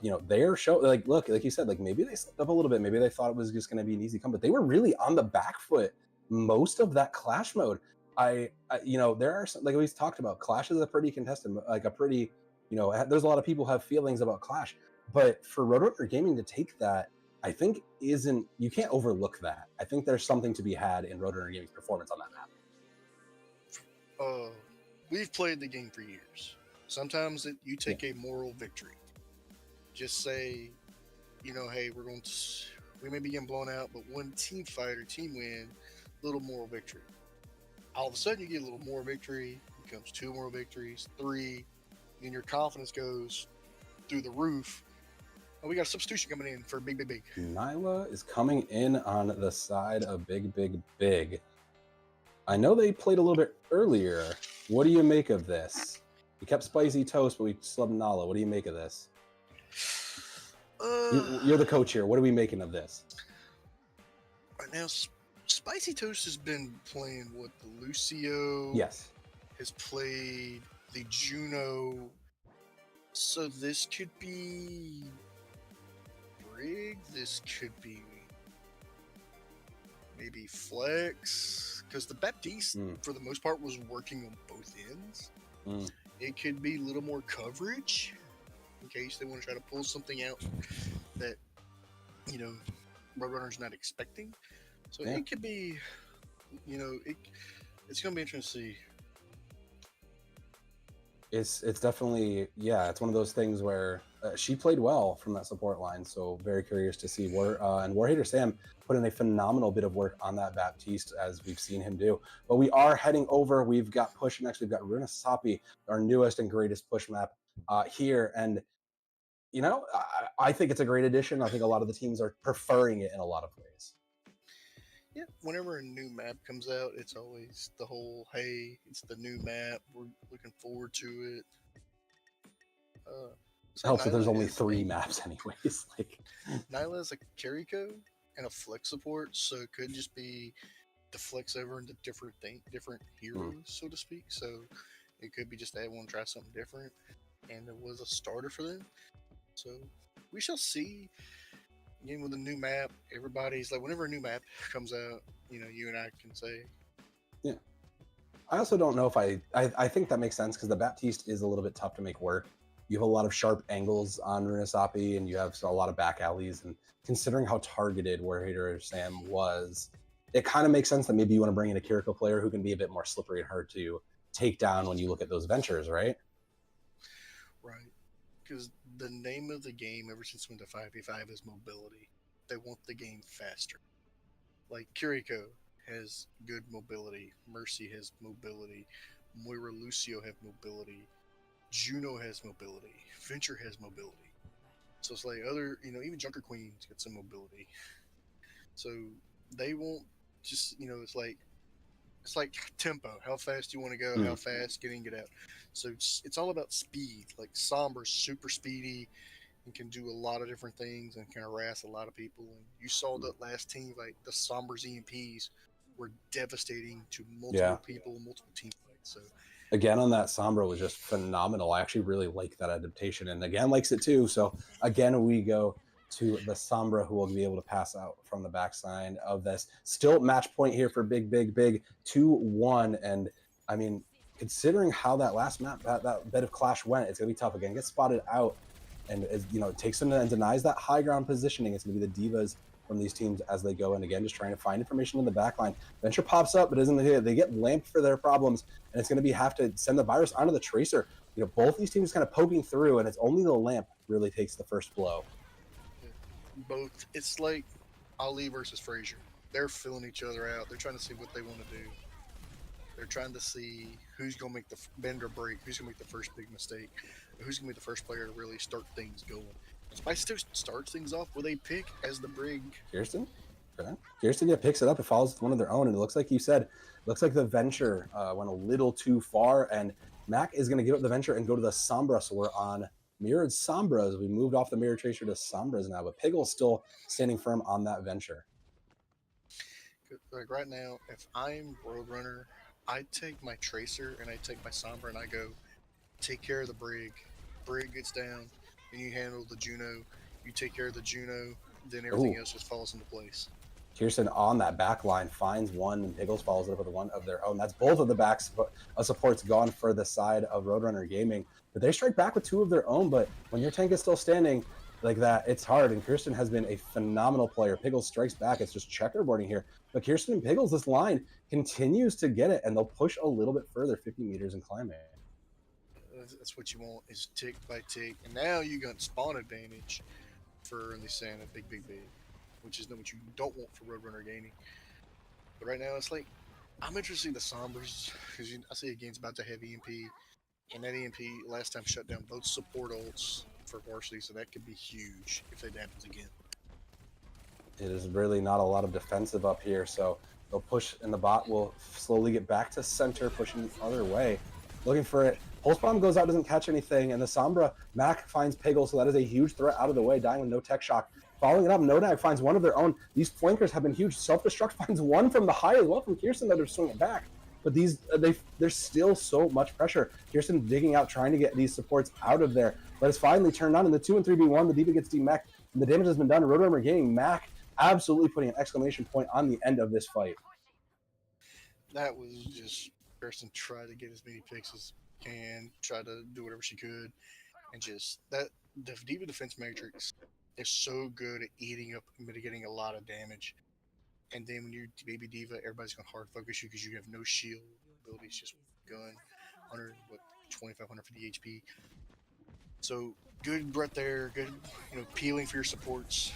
Speaker 2: They're look, like you said, like maybe they slipped up a little bit. Maybe they thought it was just going to be an easy come, but they were really on the back foot most of that Clash mode. There are some, like we talked about, Clash is a pretty contested, like a pretty, there's a lot of people have feelings about Clash, but for Roadrunner Gaming to take that, I think you can't overlook that. I think there's something to be had in Roadrunner Gaming's performance on that map.
Speaker 3: We've played the game for years. Sometimes you take a moral victory. Just say, hey, we may be getting blown out, but one team fight or team win, little moral victory. All of a sudden you get a little more victory, becomes 2 more victories, 3, then your confidence goes through the roof. And we got a substitution coming in for Big Big Big.
Speaker 2: Nyla is coming in on the side of Big Big Big. I know they played a little bit earlier. What do you make of this? We kept Spicy Toast, but we subbed Nyla. What do you make of this? You're the coach here. What are we making of this?
Speaker 3: Right now, Spicy Toast has been playing the Lucio.
Speaker 2: Yes.
Speaker 3: Has played the Juno. So this could be Brig. This could be maybe Flex. Because the Baptiste, for the most part, was working on both ends. It could be a little more coverage in case they want to try to pull something out that, Roadrunner's not expecting. So it could be, it's going to be interesting to see.
Speaker 2: It's definitely, yeah, it's one of those things where she played well from that support line. So very curious to see and Warhater Sam put in a phenomenal bit of work on that Baptiste as we've seen him do. But we are heading over. We've got push next. We've got Runasapi, our newest and greatest push map here, and I think it's a great addition. I think a lot of the teams are preferring it in a lot of ways.
Speaker 3: Yeah, whenever a new map comes out, it's always the whole, hey, it's the new map. We're looking forward to it. It's
Speaker 2: It
Speaker 3: like
Speaker 2: helps that there's
Speaker 3: Nyla
Speaker 2: only
Speaker 3: is
Speaker 2: 3
Speaker 3: a
Speaker 2: maps anyways. Like,
Speaker 3: Nyla is a carry code and a flex support, so it could just be the flex over into different
Speaker 2: mm,
Speaker 3: heroes, so to speak. So it could be just that one try something different, and it was a starter for them. So we shall see. Again, with a new map, everybody's like, whenever a new map comes out, you and I can say,
Speaker 2: yeah. I also don't know if I think that makes sense because the Baptiste is a little bit tough to make work. You have a lot of sharp angles on Runasapi, and you have a lot of back alleys. And considering how targeted Warhater Sam was, it kind of makes sense that maybe you want to bring in a Kiriko player who can be a bit more slippery and hard to take down when you look at those ventures, right?
Speaker 3: right. Because the name of the game ever since we went to 5v5 is mobility. They want the game faster. Like Kiriko has good mobility, Mercy has mobility, Moira Lucio have mobility, Juno has mobility, Venture has mobility. So it's like even Junker Queen's got some mobility. So they won't just, it's like tempo. How fast you want to go? How
Speaker 2: Mm,
Speaker 3: fast get in, get out. So it's all about speed. Like Sombra's super speedy and can do a lot of different things and can harass a lot of people. And you saw
Speaker 2: mm.
Speaker 3: that last team, like the Sombra's EMPs were devastating to
Speaker 2: Yeah.
Speaker 3: multiple people, multiple team fights. So
Speaker 2: Again, on that Sombra was just phenomenal. I actually really like that adaptation, and again likes it too. So again, we go to the Sombra, who will be able to pass out from the backside of this. Still match point here for big 2-1, and I mean, considering how that last map that bit of clash went, it's gonna be tough again. Gets spotted out, and it takes them and denies that high ground positioning. It's gonna be the divas from these teams as they go, and again, just trying to find information in the backline. Venture pops up, but isn't they get lamped for their problems, and it's going to be have to send the virus onto the tracer. Both these teams kind of poking through, and it's only the lamp really takes the first blow.
Speaker 3: both, it's like Ali versus Frazier. They're filling each other out. They're trying to see what they want to do. They're trying to see who's going to make the bend or break, who's going to make the first big mistake, who's going to be the first player to really start things going. And Spice still starts things off where they pick as the brig.
Speaker 2: Kirsten? Okay. Kirsten, yeah, picks it up. It follows with one of their own, and it looks like you said, looks like the venture went a little too far, and Mac is going to give up the venture and go to the Sombra, so we're on mirrored Sombras. We moved off the mirror tracer to Sombras now, but Piggle's still standing firm on that venture.
Speaker 3: Like right now, if I'm Roadrunner, I take my Tracer and I take my Sombra and I go take care of the brig. Brig gets down, then you handle the Juno. You take care of the Juno, then everything
Speaker 2: Ooh.
Speaker 3: else just falls into place.
Speaker 2: Kirsten on that back line finds one, and Piggles follows it up with one of their own. That's both of the backs supports gone for the side of Roadrunner Gaming. But they strike back with two of their own, but when your tank is still standing like that, it's hard. And Kirsten has been a phenomenal player. Piggles strikes back. It's just checkerboarding here. But Kirsten and Piggles, this line continues to get it, and they'll push a little bit further, 50 meters and climb it.
Speaker 3: That's what you want is tick by tick. And now you got spawn advantage for the Santa big, which is what you don't want for Roadrunner Gaming. But right now it's like I'm interested in the Sombras because I see again's about to have EMP, and that EMP last time shut down both support ults for Varsity, so that could be huge if that happens again.
Speaker 2: It is really not a lot of defensive up here, so they'll push, and the bot will slowly get back to center, pushing the other way, looking for it. Pulse Bomb goes out, doesn't catch anything, and the Sombra, Mac finds Piggle, so that is a huge threat out of the way, dying with no tech shock. Following it up, Nodag finds one of their own. These flankers have been huge. Self-destruct finds one from the high as well from Kirsten, though, to swing it back. But there's still so much pressure. Kirsten digging out, trying to get these supports out of there. But it's finally turned on in the 2 and 3v1. The Diva gets demech, and the damage has been done. Roadrunner gaining. Mac absolutely putting an exclamation point on the end of this fight.
Speaker 3: That was just Kirsten tried to get as many picks as can, try to do whatever she could, and just that the Diva defense matrix is so good at eating up and mitigating a lot of damage. And then when you're baby Diva, everybody's gonna hard focus you because you have no shield abilities, just gun 100 2550 HP. So good right there. Good, peeling for your supports.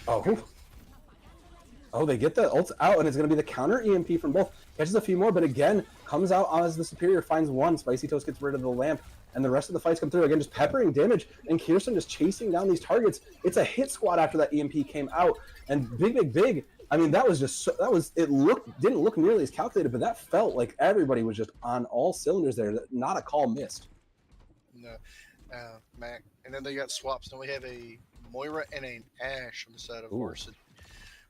Speaker 2: Oh, they get the ults out, and it's going to be the counter EMP from both. Catches a few more, but again, comes out as the superior, finds one. Spicy Toast gets rid of the lamp, and the rest of the fights come through. Again, just peppering damage, and Kirsten just chasing down these targets. It's a hit squad after that EMP came out, and Big, I mean, that was just, didn't look nearly as calculated, but that felt like everybody was just on all cylinders there. Not a call missed.
Speaker 3: No, Mac. And then they got swaps. Now we have a Moira and an Ashe on the side of Varsity.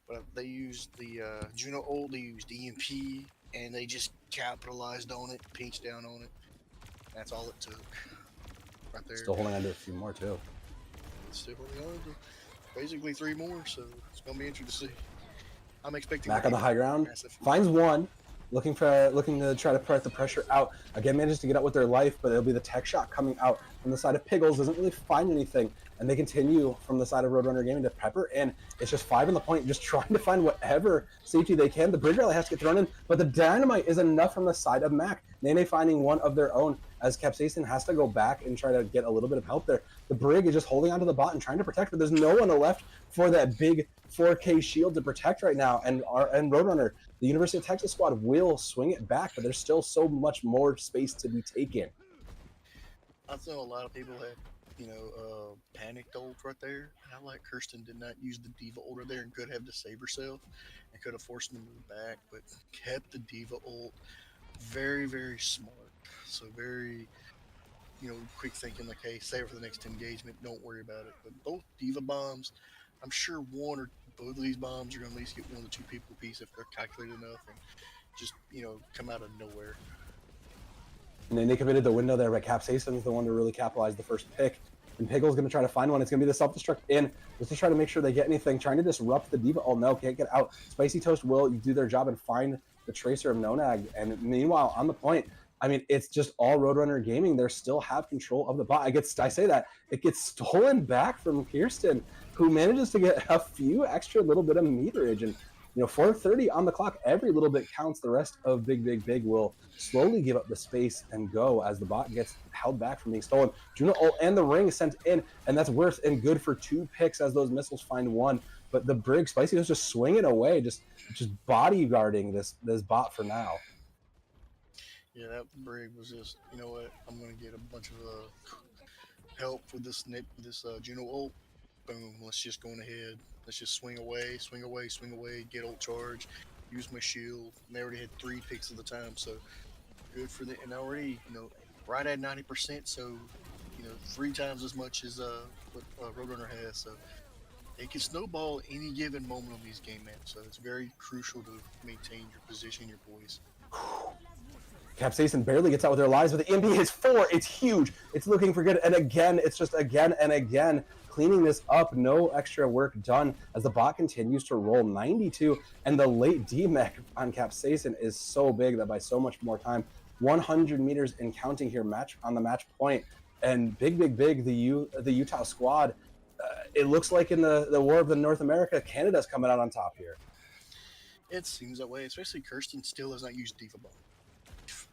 Speaker 3: But they used the Juno ult, they used EMP, and they just capitalized on it, pinched down on it. That's all it took. Right there.
Speaker 2: Still holding on to a few more, too.
Speaker 3: Still holding on to basically 3 more, so it's going to be interesting to see. I'm expecting...
Speaker 2: Back on the high ground. Finds one. Looking to try to put the pressure out. Again, manages to get out with their life, but it'll be the tech shot coming out from the side of Piggles. Doesn't really find anything, and they continue from the side of Roadrunner Gaming to pepper, and it's just 5 on the point, just trying to find whatever safety they can. The bridge rally has to get thrown in, but the dynamite is enough from the side of Mac. Nene finding one of their own, as Capsaicin has to go back and try to get a little bit of help there. The Brig is just holding onto the bot and trying to protect, but there's no one left for that big 4K shield to protect right now, and Roadrunner, the University of Texas squad, will swing it back, but there's still so much more space to be taken.
Speaker 3: I know a lot of people had, panicked ult right there. I like Kirsten did not use the Diva ult right there and could have disabed herself and could have forced them to move back, but kept the Diva ult. Very, very smart. So very, quick thinking, like, hey, save it for the next engagement, don't worry about it. But both Diva bombs, I'm sure one or both of these bombs are going to at least get 1 to 2 people apiece if they're calculated enough and just, come out of nowhere.
Speaker 2: And then they committed the window there, but Capsaicin's the one to really capitalize the first pick. And Piggle's going to try to find one. It's going to be the self-destruct in, just to try to make sure they get anything, trying to disrupt the Diva. Oh, no, can't get out. Spicy Toast will do their job and find the Tracer of Nonag. And meanwhile, on the point, I mean, it's just all Roadrunner Gaming. They still have control of the bot. I say that. It gets stolen back from Kirsten, who manages to get a few extra little bit of meterage. And 4:30 on the clock. Every little bit counts. The rest of Big will slowly give up the space and go as the bot gets held back from being stolen. Juno ult and the ring sent in, and that's worth and good for 2 picks as those missiles find one. But the Brig, Spicy was just swinging away, just bodyguarding this bot for now.
Speaker 3: Yeah, that Brig was just, you know what? I'm gonna get a bunch of help with this Juno ult. Boom. Let's just go on ahead. Let's just swing away, get ult charge, use my shield. And they already had 3 picks at the time, so good for them. And already, right at 90%, so 3 times as much as what Roadrunner has. So it can snowball any given moment on these game maps. So it's very crucial to maintain your position, your boys.
Speaker 2: Capsaicin barely gets out with their lives, but the EMP hits 4. It's huge. It's looking for good. And again, it's just again and again cleaning this up. No extra work done as the bot continues to roll 92. And the late D-Mech on Capsaicin is so big that by so much more time, 100 meters and counting here on the match point. And Big, the Utah squad, it looks like in the War of the North America, Canada's coming out on top here.
Speaker 3: It seems that way, especially Kirsten still has not used Diva Bomb.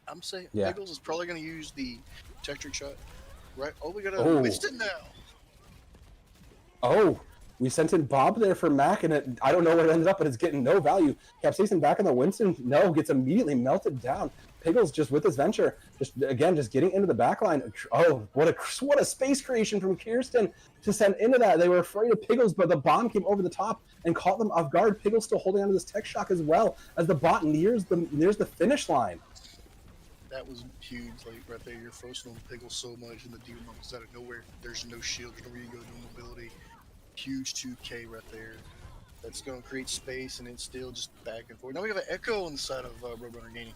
Speaker 3: I'm saying Piggles is probably going to use the Tetrick shot, right? Oh, we got a Winston now.
Speaker 2: Oh, we sent in Bob there for Mac, and I don't know where it ended up, but it's getting no value. Capsaicin back on the Winston, no, gets immediately melted down. Piggles just with his venture, just getting into the back line. Oh, what a space creation from Kirsten to send into that. They were afraid of Piggles, but the bomb came over the top and caught them off guard. Piggles still holding onto this tech shock as well as the bot nears the finish line.
Speaker 3: That was huge, like right there. You're focusing on Piggles so much, and the Demon Monk is out of nowhere. There's no shield, there's no reason to go, no mobility. Huge 2K right there. That's going to create space, and it's still just back and forth. Now we have an Echo on the side of Roadrunner Gaming.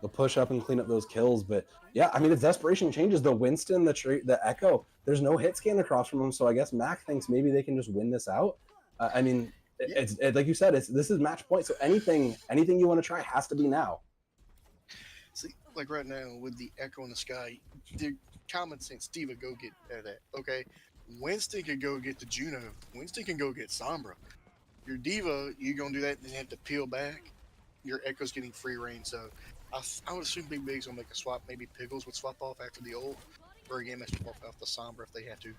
Speaker 2: They'll push up and clean up those kills, but yeah, I mean, it's desperation changes. The Winston, the Echo, there's no hit scan across from them, so I guess Mac thinks maybe they can just win this out. I mean, it's like you said, this is match point, so anything you want to try has to be now.
Speaker 3: See, like right now with the Echo in the sky, the common sense, Diva, go get that. Okay, Winston can go get the Juno. Winston can go get Sombra. Your Diva, you're gonna do that, then you have to peel back. Your Echo's getting free reign, so I would assume Big Big's gonna make a swap. Maybe Pickles would swap off after the ult, or again, let's swap off the Sombra if they have to.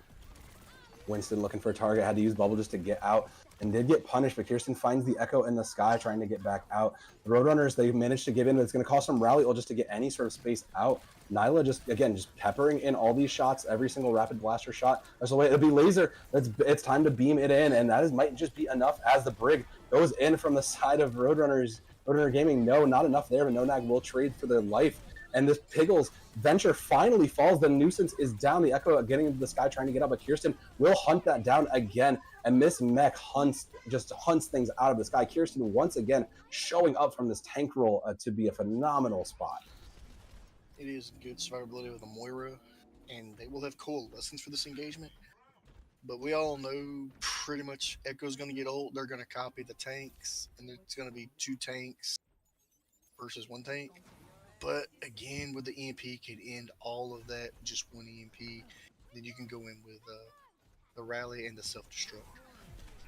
Speaker 2: Winston looking for a target, had to use bubble just to get out, and did get punished, but Kirsten finds the Echo in the sky trying to get back out. The Roadrunners, they managed to give in, but it's going to cost them rally ult just to get any sort of space out. Nyla just peppering in all these shots, every single rapid blaster shot. There's a way, it'll be laser. It's time to beam it in, and might just be enough as the Brig goes in from the side of Roadrunners. Roadrunner Gaming, no, not enough there, but Nonag will trade for their life. And this Piggles venture finally falls. The nuisance is down. The Echo getting into the sky trying to get up, but Kirsten will hunt that down again. And Miss Mech hunts things out of the sky. Kirsten once again showing up from this tank roll to be a phenomenal spot.
Speaker 3: It is good survivability with a Moira, and they will have coalescence for this engagement. But we all know pretty much Echo's going to get ult. They're going to copy the tanks, and it's going to be 2 tanks versus 1 tank. But again, with the EMP, could end all of that, just 1 EMP. Then you can go in with the rally and the self-destruct.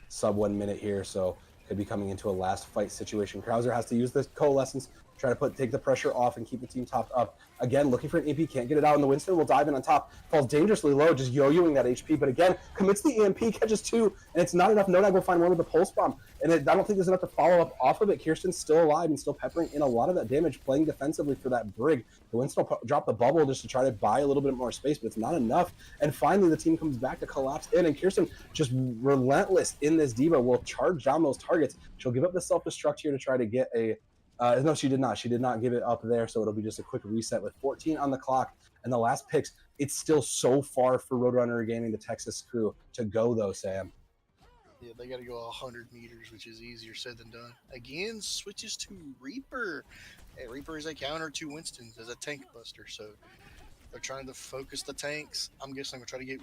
Speaker 2: Sub 1 minute here, so could be coming into a last fight situation. Krauser has to use this coalescence, try to take the pressure off and keep the team topped up. Again, looking for an EMP, can't get it out, and the Winston will dive in on top. Falls dangerously low, just yo-yoing that HP, but again, commits the EMP, catches 2, and it's not enough. Nonag will find one with the pulse bomb, and I don't think there's enough to follow up off of it. Kirsten's still alive and still peppering in a lot of that damage, playing defensively for that Brig. The Winston will drop the bubble just to try to buy a little bit more space, but it's not enough. And finally, the team comes back to collapse in, and Kirsten, just relentless in this diva, will charge down those targets. She'll give up the self-destruct here to try to get a no, she did not. She did not give it up there, so it'll be just a quick reset with 14 on the clock. And the last picks, it's still so far for Roadrunner Gaming, the Texas crew, to go, though, Sam.
Speaker 3: Yeah, they got to go 100 meters, which is easier said than done. Again, switches to Reaper. Hey, Reaper is a counter to Winston as a tank buster, so they're trying to focus the tanks. I'm guessing I'm going to try to get,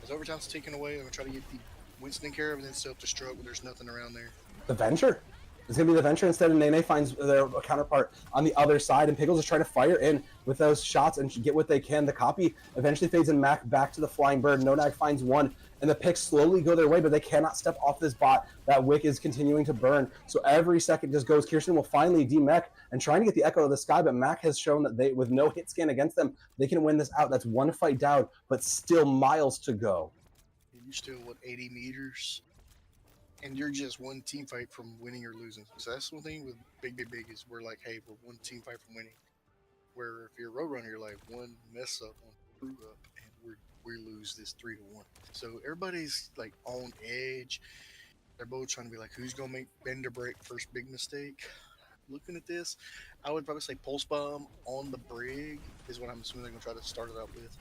Speaker 3: as overtime's taken away, I'm going to try to get the Winston in care of and then self-destruct when there's nothing around there.
Speaker 2: The Venture. It's going to be the Venture instead, and Nene finds their counterpart on the other side, and Pickles is trying to fire in with those shots and get what they can. The copy eventually fades, and Mac back to the Flying Bird. Nonag finds one, and the picks slowly go their way, but they cannot step off this bot. That wick is continuing to burn, so every second just goes. Kirsten will finally de-mech and trying to get the Echo to the sky, but Mac has shown that they, with no hit scan against them, they can win this out. That's 1 fight down, but still miles to go.
Speaker 3: You're still, 80 meters? And you're just 1 team fight from winning or losing. So that's one thing with Big is we're like, hey, we're 1 team fight from winning. Where if you're a Roadrunner, you're like 1 mess up, 1 screw up, and we lose this 3-1. So everybody's like on edge. They're both trying to be like, who's gonna make bend or break first big mistake? Looking at this, I would probably say Pulse Bomb on the Brig is what I'm assuming they're gonna try to start it out with.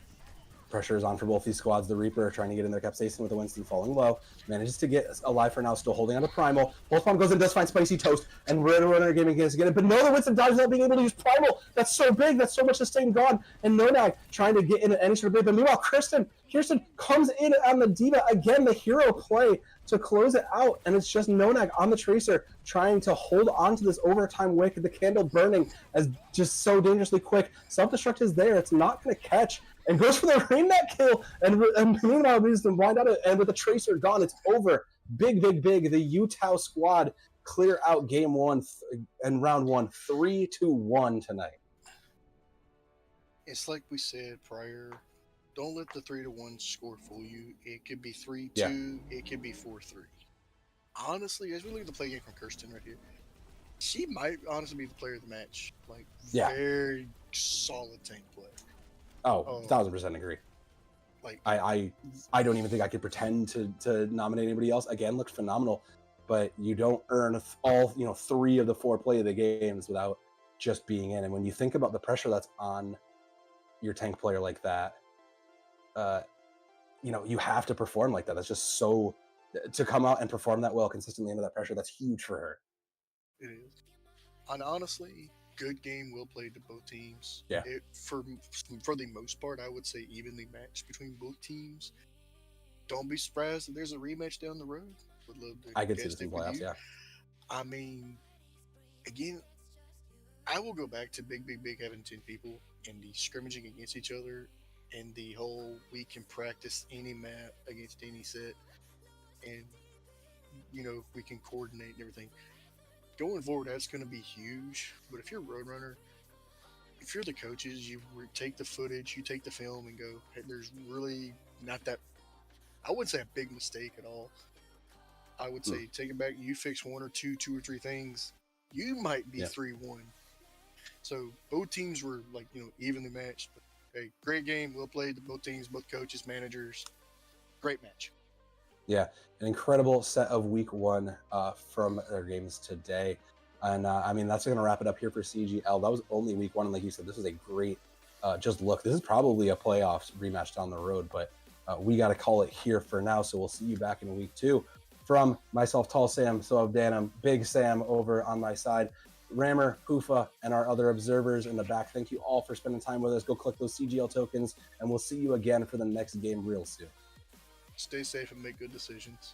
Speaker 2: Pressure is on for both these squads. The Reaper trying to get in there, kept Capsaicin with the Winston falling low. Manages to get alive for now, still holding on to Primal. Pulse Bomb goes in, does find Spicy Toast, and Roadrunner Gaming gets to get it. But no, the Winston dies without being able to use Primal. That's so big, that's so much sustain gone. And Nonag trying to get in any sort of bait. But meanwhile, Kirsten comes in on the Diva again, the hero play to close it out. And it's just Nonag on the Tracer trying to hold on to this overtime wick. The candle burning as just so dangerously quick. Self-destruct is there, it's not going to catch. And goes for the Rainmat kill, and meanwhile moves them blind out, and with the Tracer gone, it's over. Big. The Utah squad clear out game 1 and round 1, 3-1 tonight.
Speaker 3: It's like we said prior, don't let the 3-1 score fool you. It could be 3-2,
Speaker 2: Yeah.
Speaker 3: It could be 4-3. Honestly, as we look at the play game from Kirsten right here, she might honestly be the player of the match. Like, very solid tank play.
Speaker 2: Oh, 1000% agree.
Speaker 3: Like,
Speaker 2: I don't even think I could pretend to nominate anybody else. Again, looked phenomenal, but you don't earn all 3 of the 4 play of the games without just being in. And when you think about the pressure that's on your tank player like that, you have to perform like that. That's just so, to come out and perform that well consistently under that pressure, that's huge for her.
Speaker 3: It is. And honestly, good game, well played to both teams.
Speaker 2: Yeah.
Speaker 3: For the most part, I would say evenly matched between both teams. Don't be surprised if there's a rematch down the road. Would love to
Speaker 2: I could see
Speaker 3: guess
Speaker 2: this in
Speaker 3: it with
Speaker 2: playoffs,
Speaker 3: you.
Speaker 2: yeah.
Speaker 3: I mean, again, I will go back to Big having 10 people and the scrimmaging against each other and the whole we can practice any map against any set and we can coordinate and everything. going forward, that's going to be huge. But if you're a Roadrunner, if you're the coaches, you take the footage, you take the film, and go, hey, there's really not that. I wouldn't say a big mistake at all. I would say take it back. You fix one or two or three things, you might be 3-1. So both teams were like evenly matched. But hey, great game, well played. Both teams, both coaches, managers, great match.
Speaker 2: Yeah, an incredible set of week one from their games today. And I mean, that's going to wrap it up here for CGL. That was only week one. And like you said, this was a great just look. This is probably a playoffs rematch down the road, but we got to call it here for now. So we'll see you back in week two. From myself, Tall Sam, so Danum, Big Sam over on my side, Rammer, Hoofa, and our other observers in the back. Thank you all for spending time with us. Go collect those CGL tokens, and we'll see you again for the next game real soon.
Speaker 3: Stay safe and make good decisions.